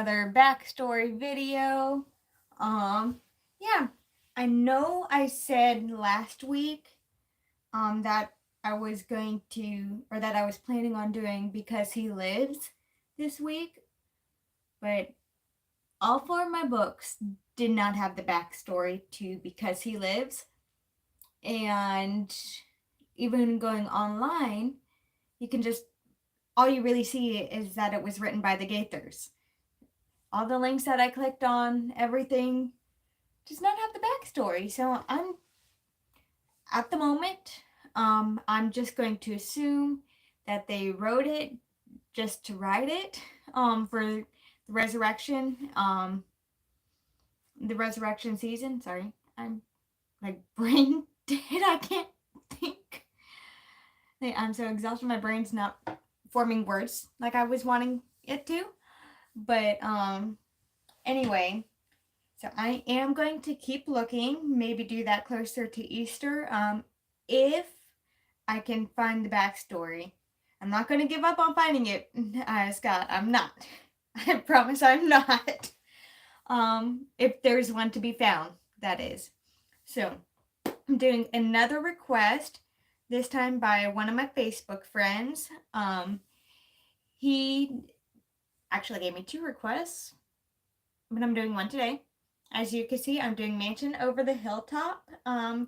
another backstory video. Yeah, I know I said last week that I was going to, or that I was planning on doing Because He Lives this week, but all four of my books did not have the backstory to Because He Lives. And even going online, you can just, all you really see is that it was written by the Gaithers. All the links that I clicked on, everything does not have the backstory. So I'm, at the moment, I'm just going to assume that they wrote it just to write it, for the resurrection season. Sorry, I'm like brain dead. I can't think. I'm so exhausted. My brain's not forming words like I was wanting it to. But anyway, so I am going to keep looking. Maybe do that closer to Easter. If I can find the backstory. I'm not going to give up on finding it, Scott. I'm not. I promise I'm not. If there's one to be found, that is. So, I'm doing another request, this time by one of my Facebook friends. He actually gave me two requests, but I'm doing one today. As you can see, I'm doing Mansion Over the Hilltop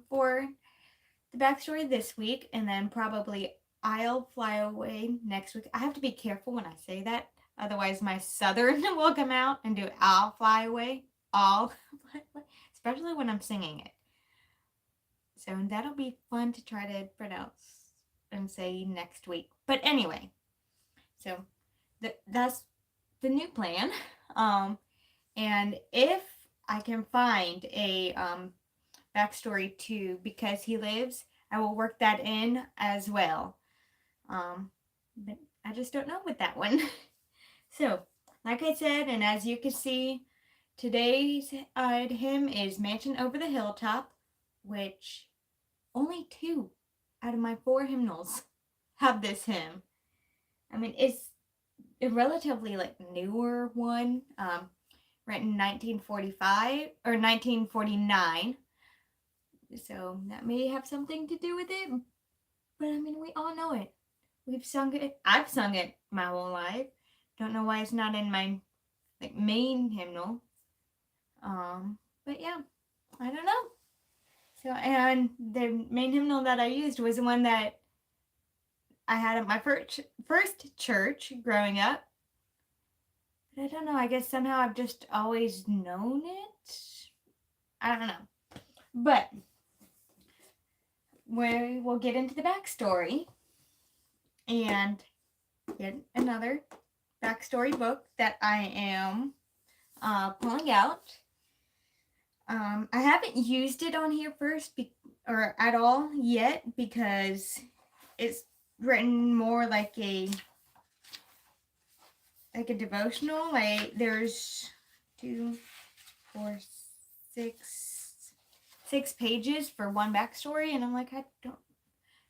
for the backstory this week, and then probably I'll Fly Away next week. I have to be careful when I say that, otherwise my southern will come out and do I'll Fly Away. I'll fly away, especially when I'm singing it. So that'll be fun to try to pronounce and say next week. But anyway, so that's the new plan. And if I can find a backstory to Because He Lives, I will work that in as well. But I just don't know with that one. So, like I said, and as you can see, today's hymn is Mansion Over the Hilltop, which only 2 out of my 4 hymnals have this hymn. I mean, it's a relatively newer one, written in 1945 or 1949. So that may have something to do with it. But I mean, we all know it. We've sung it. I've sung it my whole life. Don't know why it's not in my main hymnal. But yeah, I don't know. So, and the main hymnal that I used was the one that I had at my first church growing up. But I don't know. I guess somehow I've just always known it. I don't know. But we will get into the backstory and get another backstory book that I am pulling out. I haven't used it on here or at all yet, because it's written more like a devotional. There's 2, 4, 6 pages for one backstory, and I'm like, I don't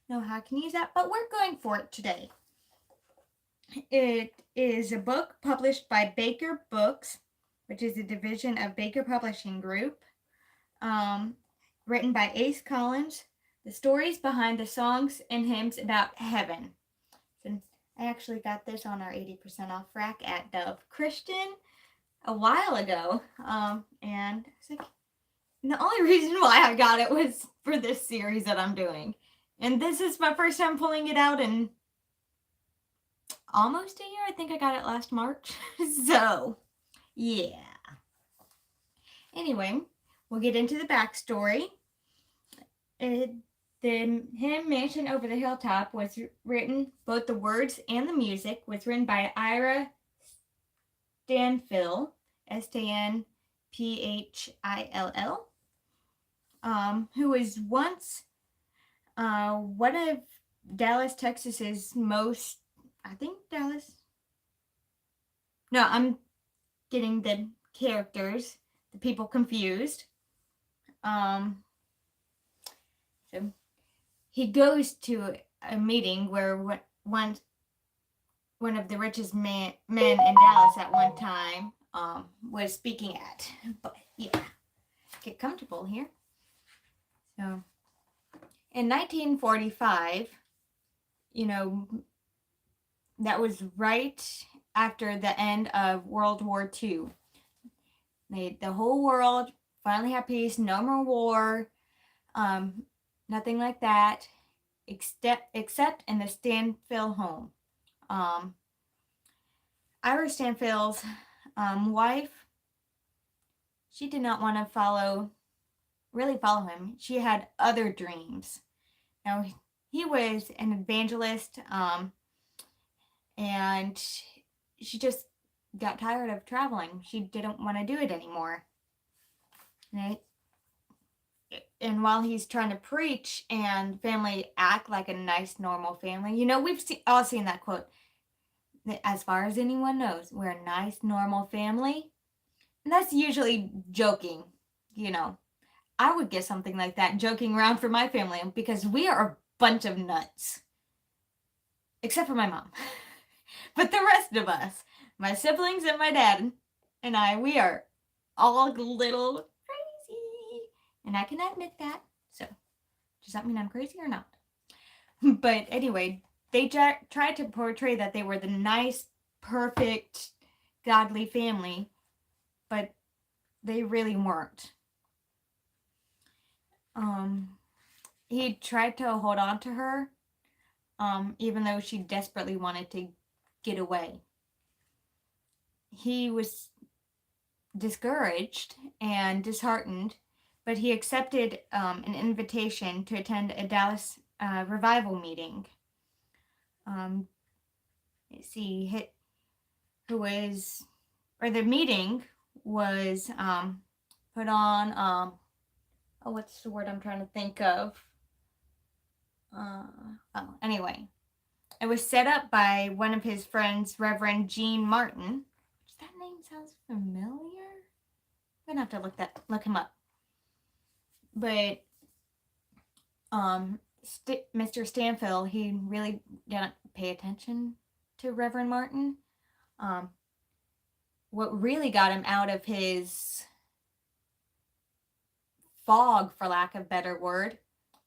know how I can use that, but we're going for it today. It is a book published by Baker Books, which is a division of Baker Publishing Group, written by Ace Collins. The stories behind the songs and hymns about heaven. So I actually got this on our 80% off rack at Dove Christian a while ago, and it's like, the only reason why I got it was for this series that I'm doing. And this is my first time pulling it out in almost a year. I think I got it last March. So, yeah. Anyway, we'll get into the backstory. The hymn Mansion Over the Hilltop was written, both the words and the music, was written by Ira Stanfill, Stanphill, who was once one of Dallas, Texas's most, I think Dallas, no, I'm getting the characters, the people confused. So he goes to a meeting where one of the richest men in Dallas at one time was speaking at. But yeah, get comfortable here. So in 1945, that was right after the end of World War II. The whole world finally had peace, no more war, nothing like that, except in the Stanfill home. Ira Stanfill's wife, she did not want to really follow him. She had other dreams. Now, he was an evangelist, and she just got tired of traveling. She didn't want to do it anymore. And while he's trying to preach and family act like a nice, normal family, we've all seen that quote. As far as anyone knows, we're a nice, normal family. And that's usually joking, I would get something like that joking around for my family because we are a bunch of nuts. Except for my mom. But the rest of us, my siblings and my dad and I, we are all a little crazy. And I can admit that. So, does that mean I'm crazy or not? But anyway, they tried to portray that they were the nice, perfect, godly family, but they really weren't. He tried to hold on to her, even though she desperately wanted to get away. He was discouraged and disheartened, but he accepted an invitation to attend a Dallas revival meeting. The meeting was put on, what's the word I'm trying to think of? Anyway, it was set up by one of his friends, Reverend Gene Martin. Which that name sounds familiar. I'm gonna have to look him up. But Mr. Stanfill, he really didn't pay attention to Reverend Martin. What really got him out of his fog, for lack of a better word,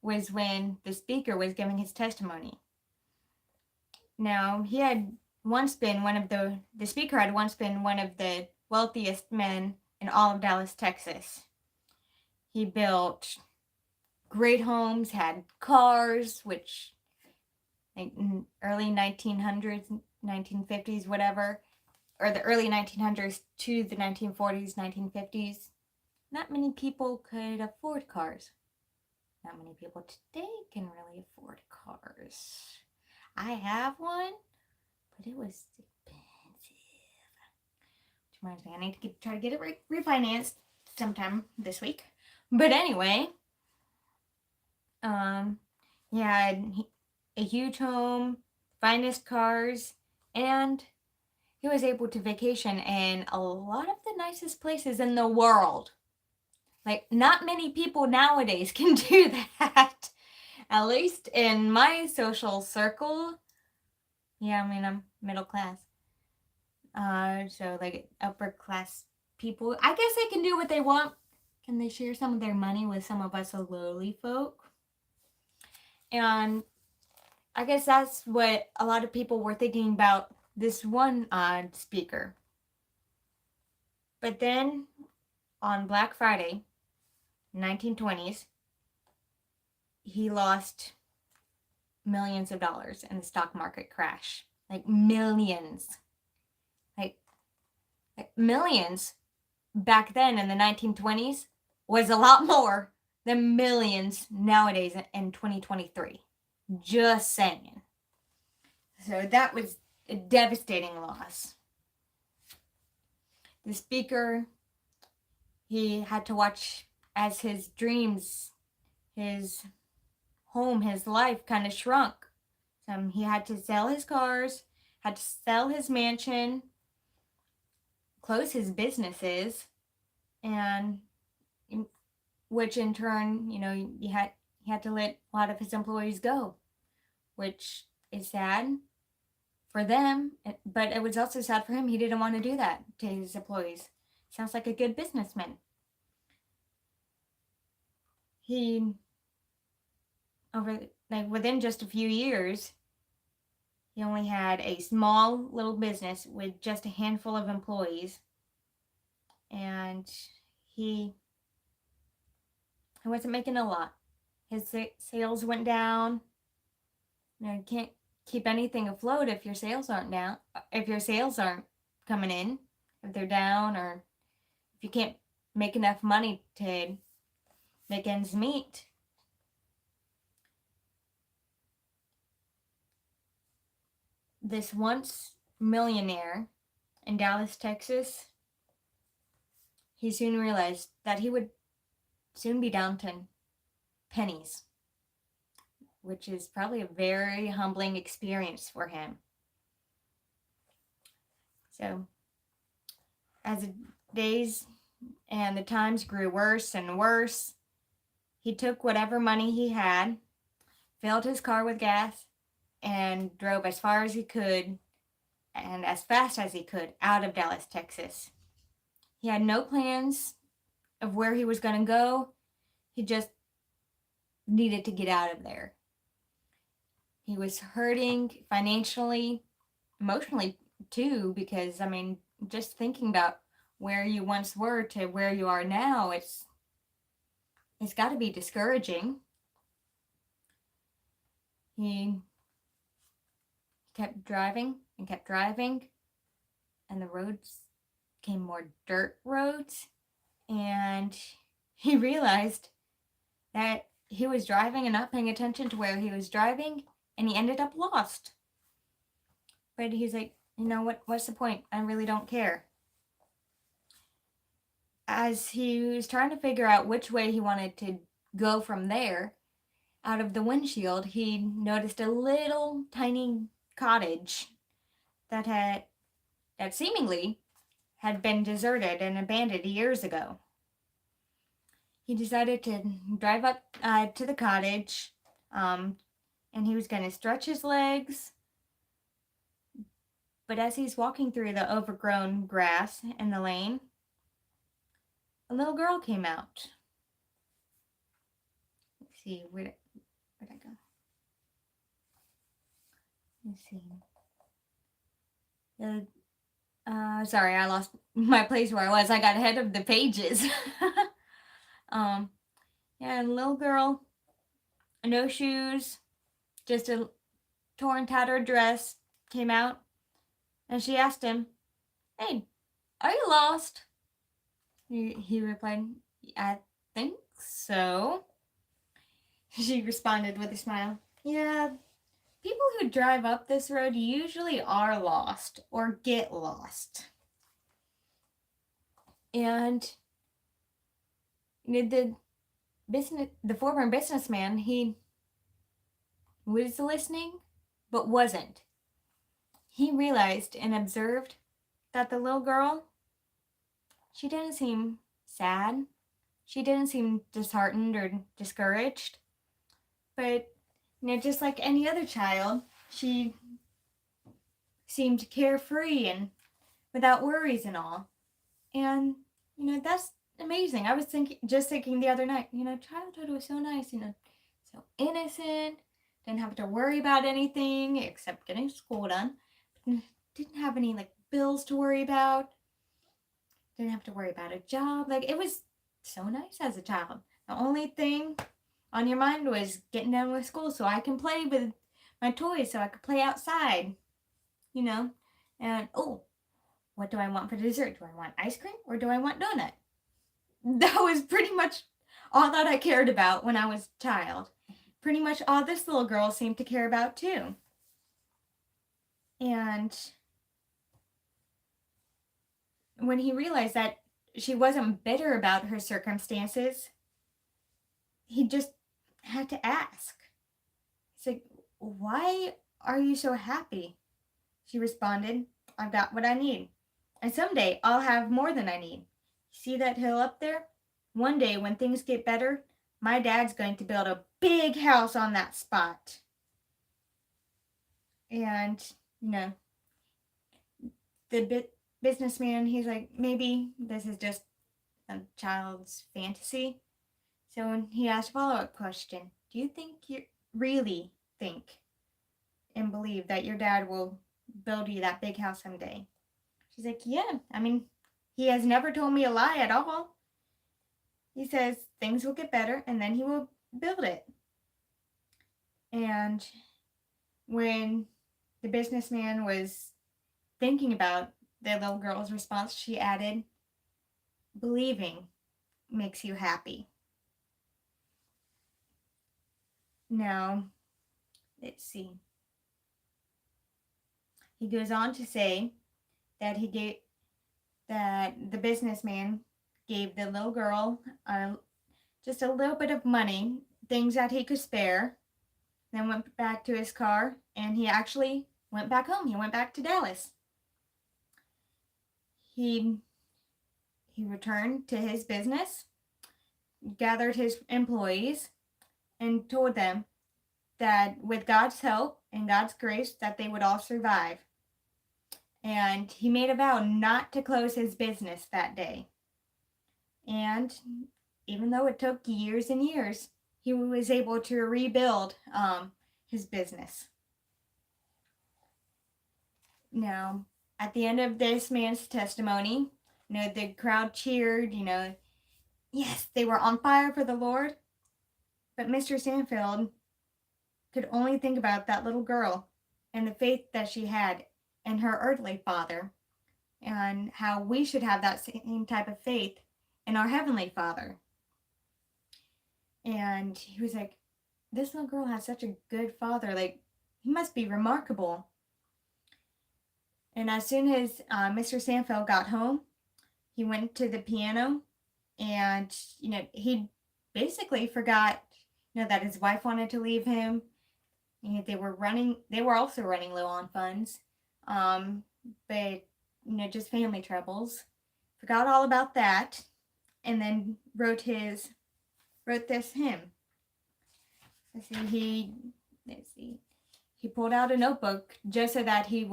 was when the speaker was giving his testimony. Now, the speaker had once been one of the wealthiest men in all of Dallas, Texas. He built great homes, had cars, which in early 1900s, 1950s, whatever, or the early 1900s to the 1940s, 1950s, not many people could afford cars. Not many people today can really afford cars. I have one, but it was expensive. Which reminds me, I need to try to get it refinanced sometime this week. But anyway, he had a huge home, finest cars, and he was able to vacation in a lot of the nicest places in the world. Like, not many people nowadays can do that. At least in my social circle. Yeah, I mean, I'm middle class. So, like, upper class people, I guess they can do what they want. Can they share some of their money with some of us lowly folk? And I guess that's what a lot of people were thinking about this one speaker. But then, on Black Friday, 1920s, he lost millions of dollars in the stock market crash. Like millions. Like millions back then in the 1920s was a lot more than millions nowadays in 2023. Just saying. So that was a devastating loss. The speaker, he had to watch as his dreams, his home, his life kind of shrunk. He had to sell his cars, had to sell his mansion, close his businesses, and which in turn, he had to let a lot of his employees go, which is sad. for them, but it was also sad for him. He didn't want to do that to his employees. Sounds like a good businessman. He, over like within just a few years, he only had a small little business with just a handful of employees, and he wasn't making a lot. His sales went down. You can't keep anything afloat if your sales aren't down. If your sales aren't coming in, if they're down, or if you can't make enough money to make ends meet. This once millionaire in Dallas, Texas, he soon realized that he would soon be down to pennies, which is probably a very humbling experience for him. So, as the days and the times grew worse and worse, he took whatever money he had, filled his car with gas, and drove as far as he could and as fast as he could out of Dallas, Texas. He had no plans of where he was going to go. He just needed to get out of there. He was hurting financially, emotionally too, because just thinking about where you once were to where you are now, it's got to be discouraging. He kept driving and kept driving, and the roads became more dirt roads, and he realized that he was driving and not paying attention to where he was driving, and he ended up lost. But he's like, you know what? What's the point? I really don't care. As he was trying to figure out which way he wanted to go from there, out of the windshield, he noticed a little tiny cottage that seemingly had been deserted and abandoned years ago. He decided to drive up to the cottage, and he was going to stretch his legs. But as he's walking through the overgrown grass in the lane, a little girl came out. Let's see, where'd I go? Let's see. Sorry, I lost my place where I was. I got ahead of the pages. Yeah, a little girl, no shoes, just a torn, tattered dress, came out, and she asked him, "Hey, are you lost?" He replied, "I think so." She responded with a smile, "Yeah, people who drive up this road usually are lost or get lost." And the former businessman, he was listening, but wasn't. He realized and observed that the little girl, she didn't seem sad. She didn't seem disheartened or discouraged. But, just like any other child, she seemed carefree and without worries and all. And, that's amazing. I was thinking the other night, childhood was so nice, so innocent, didn't have to worry about anything except getting school done. Didn't have any bills to worry about. Didn't have to worry about a job. It was so nice as a child. The only thing on your mind was getting done with school so I can play with my toys, so I could play outside, And, what do I want for dessert? Do I want ice cream or do I want donut? That was pretty much all that I cared about when I was a child. Pretty much all this little girl seemed to care about too. And when he realized that she wasn't bitter about her circumstances, he just had to ask. He's like, "Why are you so happy?" She responded, "I've got what I need. And someday I'll have more than I need. See that hill up there? One day when things get better, my dad's going to build a big house on that spot." And you know, the businessman, he's like, maybe this is just a child's fantasy. So he asked a follow-up question. Do you think you really think and believe that your dad will build you that big house someday? She's like, yeah, I mean, he has never told me a lie at all. He says things will get better and then he will build it. And when the businessman was thinking about the little girl's response, she added, believing makes you happy. Now, let's see. He goes on to say that the businessman gave the little girl just a little bit of money, things that he could spare, then went back to his car, and he actually went back home. He went back to Dallas. He returned to his business, gathered his employees, and told them that with God's help and God's grace that they would all survive. And he made a vow not to close his business that day. And even though it took years and years, he was able to rebuild his business. Now, at the end of this man's testimony, the crowd cheered, yes, they were on fire for the Lord. But Mr. Sandfield could only think about that little girl and the faith that she had in her earthly father, and how we should have that same type of faith in our heavenly Father. And he was like, this little girl has such a good father. Like, he must be remarkable. And as soon as Mr. Sandfield got home, he went to the piano, and he basically forgot that his wife wanted to leave him. They were also running low on funds, but just family troubles. Forgot all about that, and then wrote this hymn. He pulled out a notebook just so that he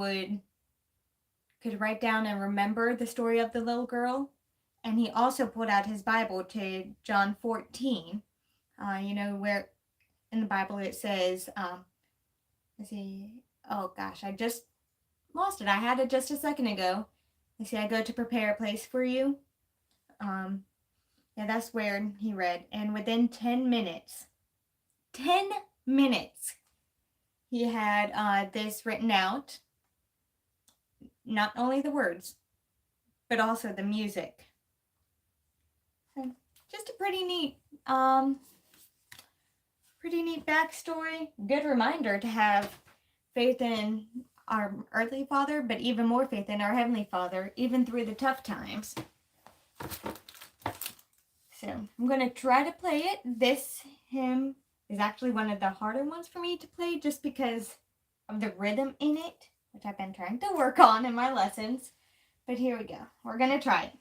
could write down and remember the story of the little girl. And he also pulled out his Bible to John 14, where in the Bible it says, oh gosh, I just lost it. I had it just a second ago. I go to prepare a place for you. That's where he read. And within 10 minutes, he had this written out. Not only the words, but also the music. So just a pretty neat backstory. Good reminder to have faith in our earthly father, but even more faith in our heavenly Father, even through the tough times. So I'm going to try to play it. This hymn is actually one of the harder ones for me to play just because of the rhythm in it, which I've been trying to work on in my lessons. But here we go. We're going to try it.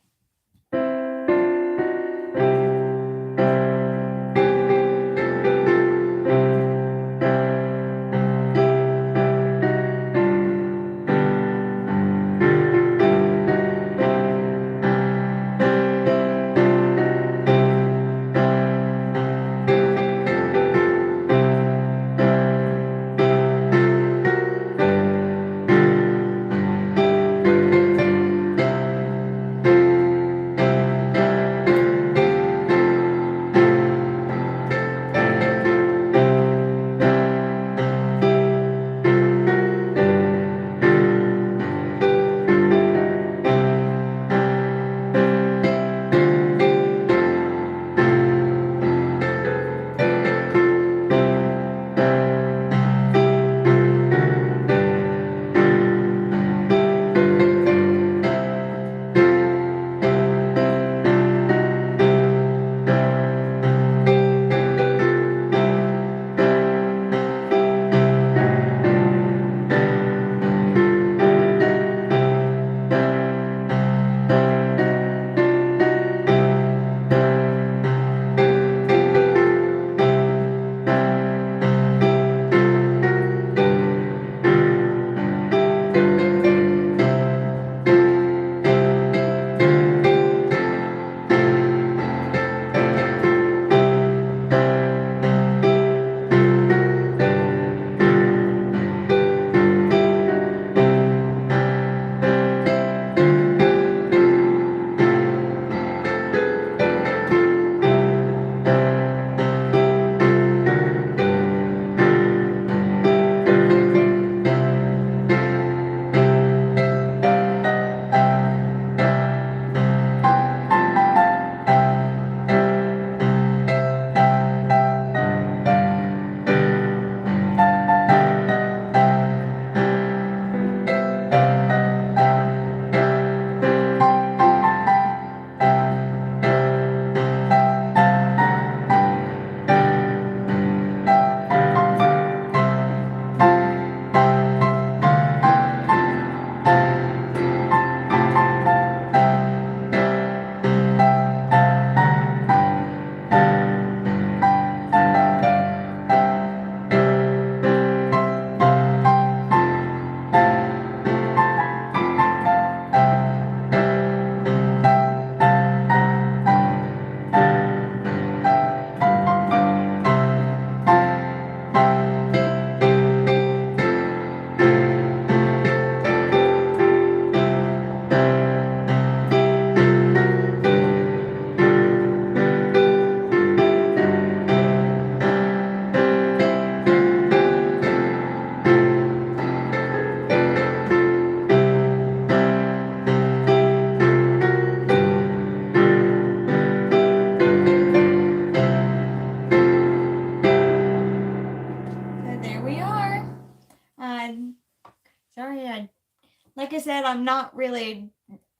said, I'm not really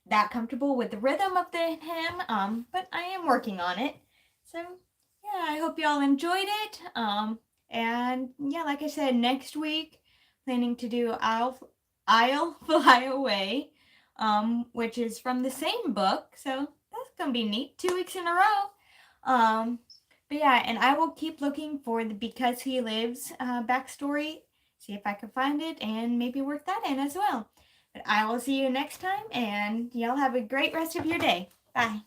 that comfortable with the rhythm of the hymn, but I am working on it. So yeah, I hope y'all enjoyed it. And yeah, like I said, next week planning to do I'll Fly Away, which is from the same book. So that's gonna be neat. 2 weeks in a row. But yeah, and I will keep looking for the Because He Lives backstory. See if I can find it and maybe work that in as well. But I will see you next time, and y'all have a great rest of your day. Bye.